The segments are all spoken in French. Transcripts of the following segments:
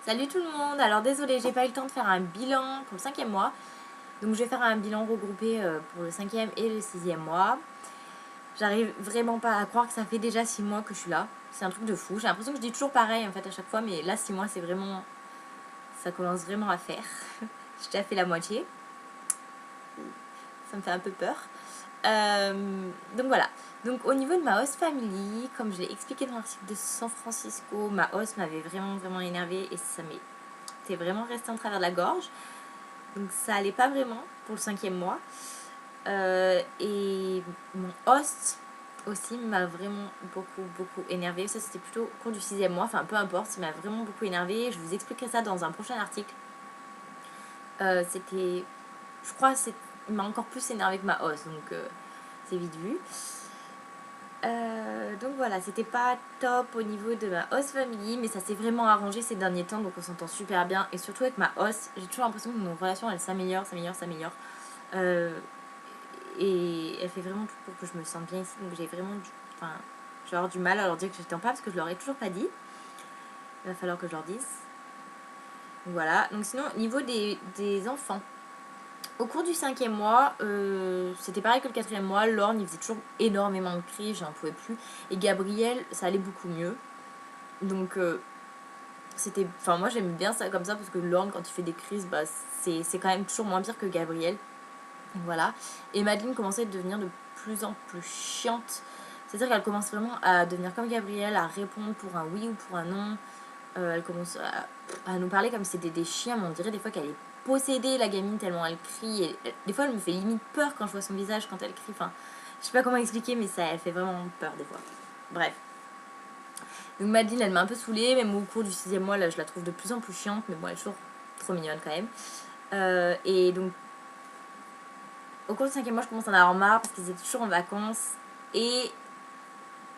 Salut tout le monde. Alors désolé, j'ai pas eu le temps de faire un bilan pour le 5e mois. Donc je vais faire un bilan regroupé pour le 5e et le 6e mois. J'arrive vraiment pas à croire que ça fait déjà 6 mois que je suis là. C'est un truc de fou. J'ai l'impression que je dis toujours pareil en fait à chaque fois, mais là 6 mois c'est vraiment... Ça commence vraiment à faire. J'ai déjà fait la moitié. Ça me fait un peu peur. Donc voilà. Donc au niveau de ma host family, comme je l'ai expliqué dans l'article de San Francisco, ma host m'avait vraiment énervée et ça m'était vraiment resté en travers de la gorge. Donc ça allait pas vraiment pour le 5e mois. Et mon host aussi m'a vraiment beaucoup énervé. Ça c'était plutôt au cours du 6e mois. Enfin peu importe, il m'a vraiment beaucoup énervé. Je vous expliquerai ça dans un prochain article. C'était... Je crois il m'a encore plus énervé que ma host. Donc c'est vite vu. Donc voilà, c'était pas top au niveau de ma host family, mais ça s'est vraiment arrangé ces derniers temps, donc on s'entend super bien. Et surtout avec ma host, j'ai toujours l'impression que nos relations elles s'améliorent. Et elle fait vraiment tout pour que je me sente bien ici, donc j'ai vraiment je vais avoir du mal à leur dire que j'étais en pas parce que je leur ai toujours pas dit. Il va falloir que je leur dise. Donc voilà, donc sinon, au niveau des enfants, au cours du 5e mois, c'était pareil que le 4e mois. Lorne, il faisait toujours énormément de cris, j'en pouvais plus. Et Gabriel, ça allait beaucoup mieux. Donc, c'était... Enfin, moi, j'aime bien ça comme ça parce que Lorne, quand il fait des crises, bah, c'est quand même toujours moins pire que Gabriel. Donc, voilà. Et Madeleine commençait à devenir de plus en plus chiante. C'est-à-dire qu'elle commence vraiment à devenir comme Gabriel, à répondre pour un oui ou pour un non. Elle commence à nous parler comme si c'était des chiens, mais on dirait des fois qu'elle est possédée, la gamine, tellement elle crie. Des fois, elle me fait limite peur quand je vois son visage, quand elle crie. Enfin, je sais pas comment expliquer, mais ça, elle fait vraiment peur des fois. Bref. Donc Madeleine, elle m'a un peu saoulée, même au cours du 6e mois, là, je la trouve de plus en plus chiante, mais bon, elle est toujours trop mignonne quand même. Et donc, au cours du 5e mois, je commence à en avoir marre parce qu'ils étaient toujours en vacances. Et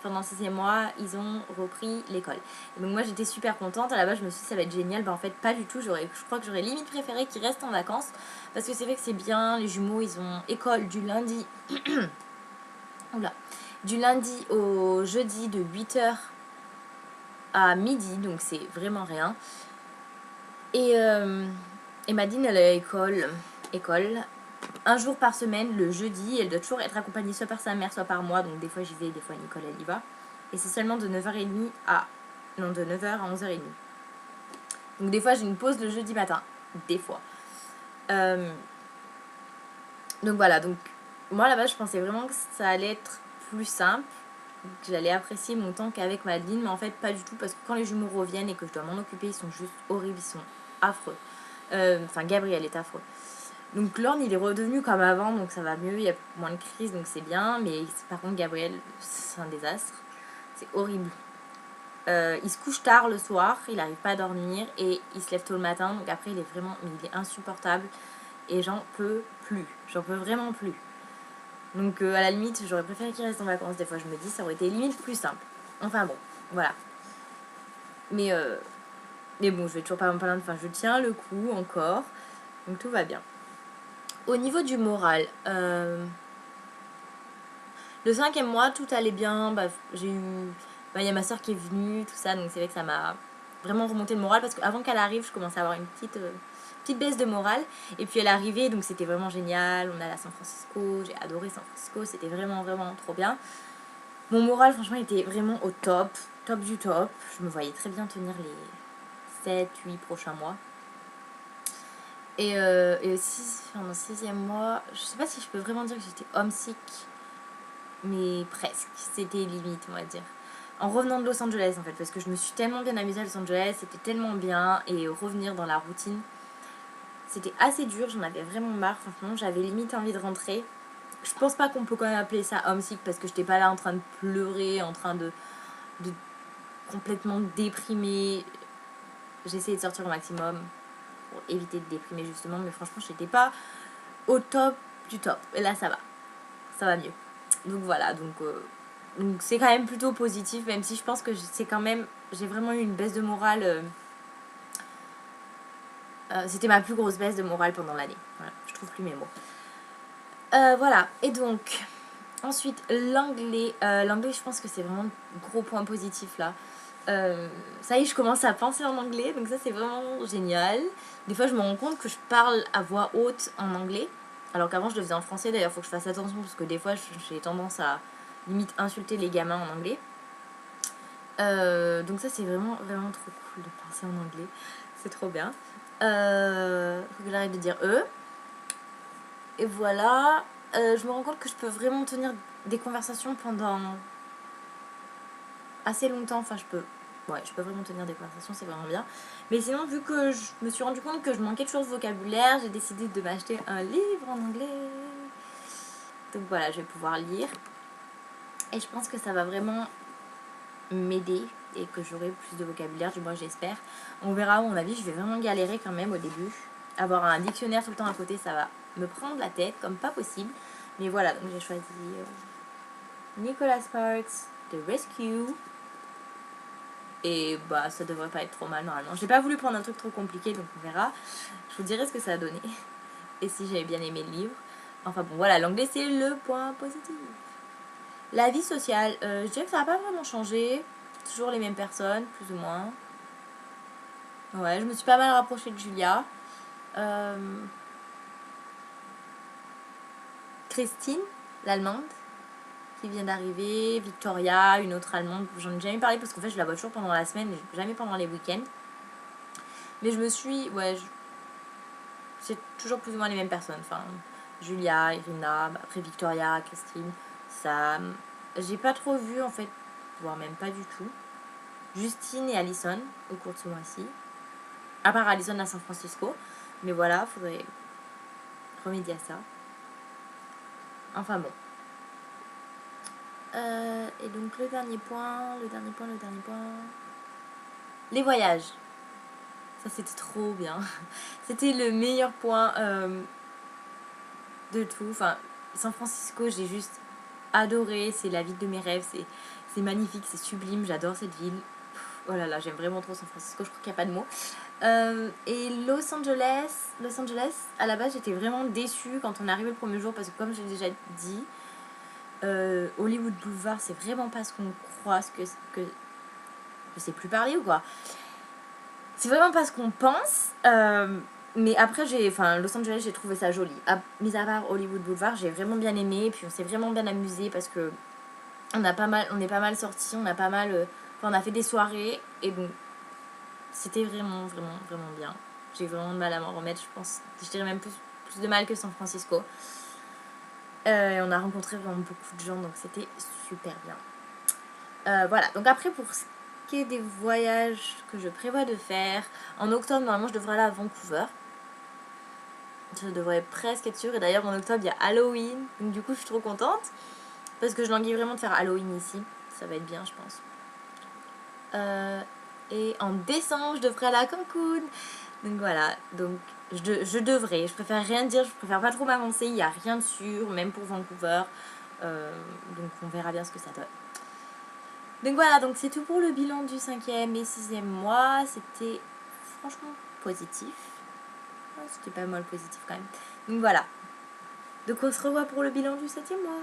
pendant le 6e mois, ils ont repris l'école. Et donc moi j'étais super contente. À la base je me suis dit ça va être génial. En fait pas du tout. Je crois que j'aurais limite préféré qu'ils restent en vacances. Parce que c'est vrai que c'est bien. Les jumeaux ils ont école du lundi. Oula. Du lundi au jeudi de 8h à midi. Donc c'est vraiment rien. Et Madine elle est à école. Un jour par semaine, le jeudi. Elle doit toujours être accompagnée soit par sa mère, soit par moi. Donc des fois j'y vais, des fois Nicole elle y va. Et c'est seulement de 9h30 à... Non, de 9h à 11h30. Donc des fois j'ai une pause le jeudi matin. Des fois. Donc voilà, donc moi là-bas je pensais vraiment que ça allait être plus simple. Que j'allais apprécier mon temps qu'avec Madeleine. Mais en fait pas du tout parce que quand les jumeaux reviennent et que je dois m'en occuper, ils sont juste horribles, ils sont affreux. Enfin Gabriel est affreux. Donc Lorne il est redevenu comme avant, donc ça va mieux, il y a moins de crise, donc c'est bien. Mais par contre Gabriel, c'est un désastre. C'est horrible. Il se couche tard le soir, il n'arrive pas à dormir et il se lève tôt le matin. Donc après il est insupportable et j'en peux plus. J'en peux vraiment plus. Donc à la limite j'aurais préféré qu'il reste en vacances. Des fois je me dis ça aurait été limite plus simple. Enfin bon, voilà. Mais bon, je vais toujours pas m'en plaindre. Enfin je tiens le coup encore. Donc tout va bien. Au niveau du moral, le 5e mois, tout allait bien. Bah, j'ai eu... Bah, y a ma soeur qui est venue, tout ça. Donc c'est vrai que ça m'a vraiment remonté le moral. Parce qu'avant qu'elle arrive, je commençais à avoir une petite baisse de morale. Et puis elle est arrivée, donc c'était vraiment génial. On allait à San Francisco. J'ai adoré San Francisco. C'était vraiment trop bien. Mon moral, franchement, était vraiment au top. Top du top. Je me voyais très bien tenir les 7-8 prochains mois. Et aussi, pendant le 6e mois, je sais pas si je peux vraiment dire que j'étais homesick. Mais presque, c'était limite on va dire. En revenant de Los Angeles en fait, parce que je me suis tellement bien amusée à Los Angeles, c'était tellement bien, et revenir dans la routine, c'était assez dur, j'en avais vraiment marre, franchement, j'avais limite envie de rentrer. Je pense pas qu'on peut quand même appeler ça homesick parce que j'étais pas là en train de pleurer, en train de complètement déprimer. J'essayais de sortir au maximum pour éviter de déprimer justement, mais franchement, j'étais pas au top du top. Et là, ça va mieux. Donc voilà, donc c'est quand même plutôt positif, même si je pense que c'est quand même... J'ai vraiment eu une baisse de morale. C'était ma plus grosse baisse de morale pendant l'année. Voilà, je trouve plus mes mots. Voilà, et donc... Ensuite, l'anglais. L'anglais, je pense que c'est vraiment un gros point positif là. Ça y est, je commence à penser en anglais, donc ça c'est vraiment génial. Des fois je me rends compte que je parle à voix haute en anglais, alors qu'avant je le faisais en français. D'ailleurs faut que je fasse attention parce que des fois j'ai tendance à limite insulter les gamins en anglais. Donc ça c'est vraiment vraiment trop cool de penser en anglais, c'est trop bien. Faut que j'arrête de dire eux. Et voilà, je me rends compte que je peux vraiment tenir des conversations pendant assez longtemps. Enfin, je peux vraiment tenir des conversations, c'est vraiment bien. Mais sinon, vu que je me suis rendu compte que je manquais toujours de vocabulaire, j'ai décidé de m'acheter un livre en anglais. Donc voilà, je vais pouvoir lire. Et je pense que ça va vraiment m'aider et que j'aurai plus de vocabulaire, du moins j'espère. On verra, à mon avis, je vais vraiment galérer quand même au début. Avoir un dictionnaire tout le temps à côté, ça va me prendre la tête comme pas possible. Mais voilà, donc j'ai choisi Nicholas Sparks, The Rescue. Et bah ça devrait pas être trop mal normalement. J'ai pas voulu prendre un truc trop compliqué, donc on verra. Je vous dirai ce que ça a donné. Et si j'avais bien aimé le livre. Enfin bon voilà, l'anglais c'est le point positif. La vie sociale, je dirais que ça n'a pas vraiment changé. Toujours les mêmes personnes, plus ou moins. Ouais, je me suis pas mal rapprochée de Julia. Christine, l'allemande, qui vient d'arriver. Victoria, une autre allemande. J'en ai jamais parlé parce qu'en fait je la vois toujours pendant la semaine, mais jamais pendant les week-ends. Mais je me suis... Ouais, c'est toujours plus ou moins les mêmes personnes. Enfin, Julia, Irina, après Victoria, Christine, Sam. J'ai pas trop vu en fait, voire même pas du tout. Justine et Alison au cours de ce mois-ci. À part Alison à San Francisco. Mais voilà, faudrait remédier à ça. Enfin bon. Et donc le dernier point. Les voyages. Ça c'était trop bien. C'était le meilleur point de tout. Enfin, San Francisco, j'ai juste adoré. C'est la ville de mes rêves. C'est magnifique, c'est sublime. J'adore cette ville. Oh là là, j'aime vraiment trop San Francisco. Je crois qu'il n'y a pas de mots. Et Los Angeles, à la base, j'étais vraiment déçue quand on est arrivé le premier jour parce que, comme j'ai déjà dit, Hollywood Boulevard, c'est vraiment pas ce qu'on croit, que je sais plus parler ou quoi. C'est vraiment pas ce qu'on pense. Mais après, Los Angeles, j'ai trouvé ça joli. Mis à part Hollywood Boulevard, j'ai vraiment bien aimé. Puis on s'est vraiment bien amusé parce que on est pas mal sortis. On a fait des soirées. Et donc, c'était vraiment, vraiment, vraiment bien. J'ai vraiment de mal à m'en remettre, je pense. Je dirais même plus de mal que San Francisco. Et on a rencontré vraiment beaucoup de gens, donc c'était super bien. Voilà, donc après, pour ce qui est des voyages que je prévois de faire, en octobre, normalement, je devrais aller à Vancouver. Je devrais presque être sûre. Et d'ailleurs, en octobre, il y a Halloween. Donc, du coup, je suis trop contente. Parce que je languis vraiment de faire Halloween ici. Ça va être bien, je pense. Et en décembre, je devrais aller à Cancun. Donc voilà. Donc, je devrais. Je préfère rien dire. Je préfère pas trop m'avancer. Il n'y a rien de sûr, même pour Vancouver. Donc, on verra bien ce que ça donne. Donc voilà, donc c'est tout pour le bilan du 5e et 6e mois. C'était franchement positif. Ouais, c'était pas mal positif quand même. Donc voilà. Donc on se revoit pour le bilan du 7e mois.